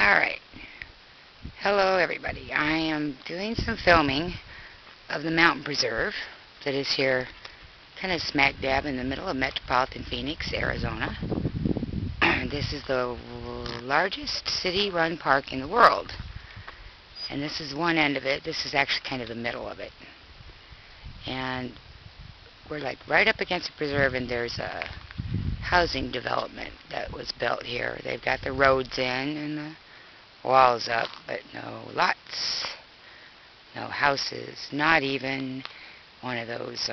Alright, hello everybody. I am doing some filming of the mountain preserve that is here kind of smack dab in the middle of metropolitan Phoenix, Arizona. This is the largest city-run park in the world. And this is one end of it. This is actually kind of the middle of it. And we're like right up against the preserve, and there's a housing development that was built here. They've got the roads in and the walls up, but no lots, no houses, not even one of those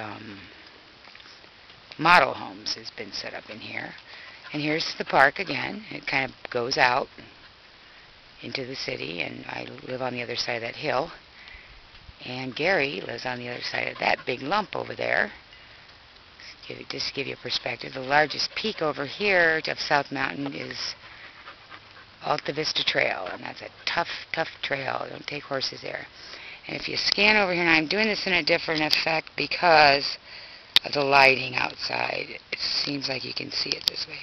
model homes has been set up in here. And here's the park again. It kind of goes out into the city, and I live on the other side of that hill. And Gary lives on the other side of that big lump over there. Just to give you a perspective, the largest peak over here of South Mountain is Alta Vista Trail, and that's a tough trail. Don't take horses there. And if you scan over here, and I'm doing this in a different effect because of the lighting outside, it seems like you can see it this way.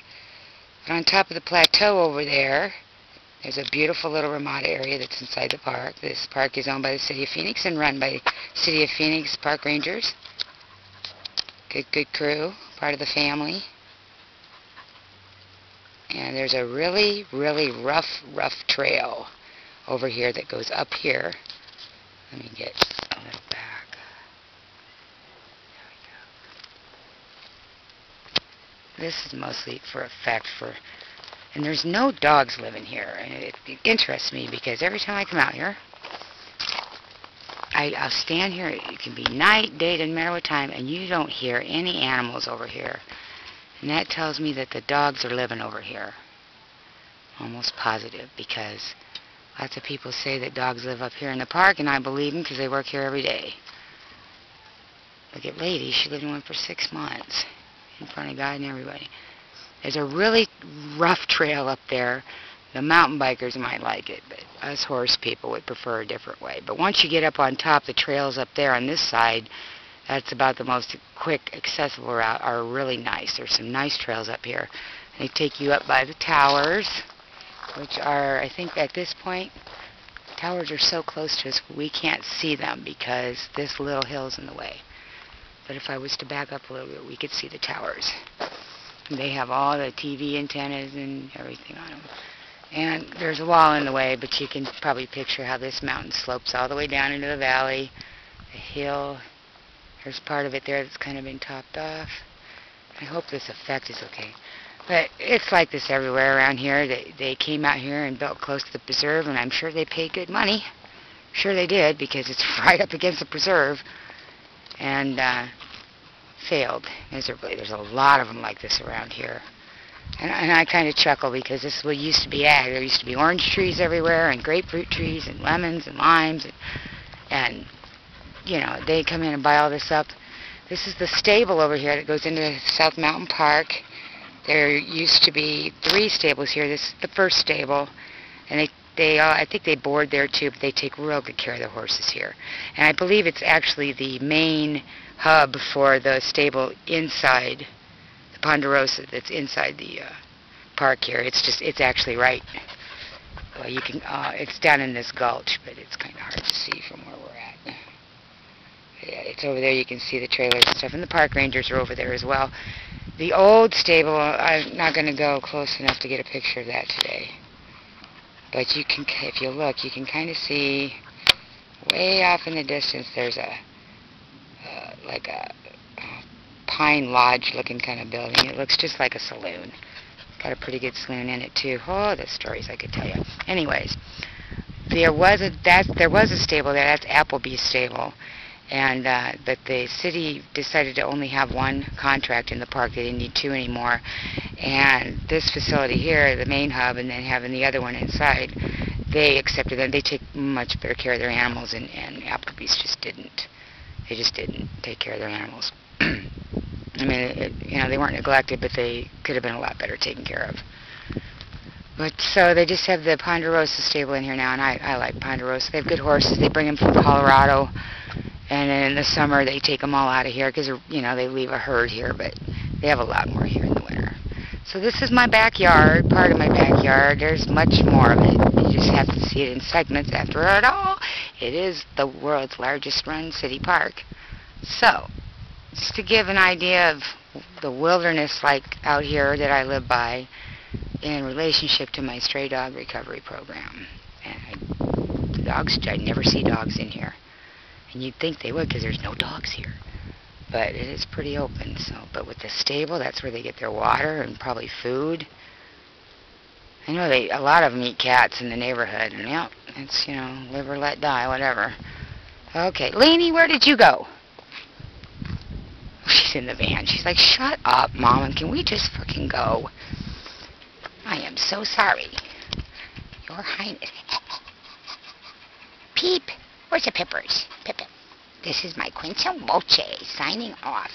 But on top of the plateau over there, there's a beautiful little Ramada area that's inside the park. This park is owned by the City of Phoenix and run by City of Phoenix Park Rangers. Good crew, part of the family. And there's a really rough trail over here that goes up here. Let me get a little back. There we go. This is mostly for effect and there's no dogs living here. And it interests me because every time I come out here, I'll stand here. It can be night, day, doesn't matter what time, and you don't hear any animals over here. And that tells me that the dogs are living over here. Almost positive, because lots of people say that dogs live up here in the park, and I believe them because they work here every day. Look at Lady. She lived in one for 6 months in front of God and everybody. There's a really rough trail up there. The mountain bikers might like it, but us horse people would prefer a different way. But once you get up on top, the trails up there on this side, that's about the most quick, accessible route, are really nice. There's some nice trails up here. They take you up by the towers, which are, I think at this point, towers are so close to us we can't see them because this little hill's in the way. But if I was to back up a little bit, we could see the towers. And they have all the TV antennas and everything on them. And there's a wall in the way, but you can probably picture how this mountain slopes all the way down into the valley. The hill, there's part of it there that's kind of been topped off. I hope this effect is okay. But it's like this everywhere around here. They came out here and built close to the preserve, and I'm sure they paid good money. Sure they did, because it's right up against the preserve. And failed miserably. There's a lot of them like this around here. And I kind of chuckle because this is what used to be ag. There used to be orange trees everywhere, and grapefruit trees, and lemons, and limes, and you know, they come in and buy all this up. This is the stable over here that goes into South Mountain Park. There used to be 3 stables here. This is the first stable, and I think they board there too, but they take real good care of the horses here. And I believe it's actually the main hub for the stable inside Ponderosa that's inside the park here. It's actually right. Well, you can. It's down in this gulch, but it's kind of hard to see from where we're at. Yeah, it's over there. You can see the trailers and stuff, and the park rangers are over there as well. The old stable, I'm not going to go close enough to get a picture of that today. But you can, if you look, you can kind of see way off in the distance. There's like a pine lodge looking kind of building. It looks just like a saloon. Got a pretty good saloon in it too. Oh, the stories I could tell you. Anyways, there was a stable there. That's Applebee's stable, and but the city decided to only have 1 contract in the park. They didn't need 2 anymore. And this facility here, the main hub, and then having the other one inside, they accepted them. They take much better care of their animals, and Applebee's just didn't. They just didn't take care of their animals. I mean, you know, they weren't neglected, but they could have been a lot better taken care of. But so they just have the Ponderosa stable in here now, and I like Ponderosa. They have good horses. They bring them from Colorado, and then in the summer they take them all out of here because, you know, they leave a herd here, but they have a lot more here in the winter. So this is my backyard, part of my backyard. There's much more of it. You just have to see it in segments. After all, it is the world's largest run city park. So, just to give an idea of the wilderness like out here that I live by in relationship to my stray dog recovery program. And I never see dogs in here. And you'd think they would because there's no dogs here. But it is pretty open. But with the stable, that's where they get their water and probably food. I know a lot of them eat cats in the neighborhood. And yeah, it's, live or let die, whatever. Okay, Lainey, where did you go? She's in the van. She's like, shut up, Mom, and can we just fucking go? I am so sorry. Your Highness. Peep, where's the Peppers? Pip, pip. This is my Quinta Moche signing off.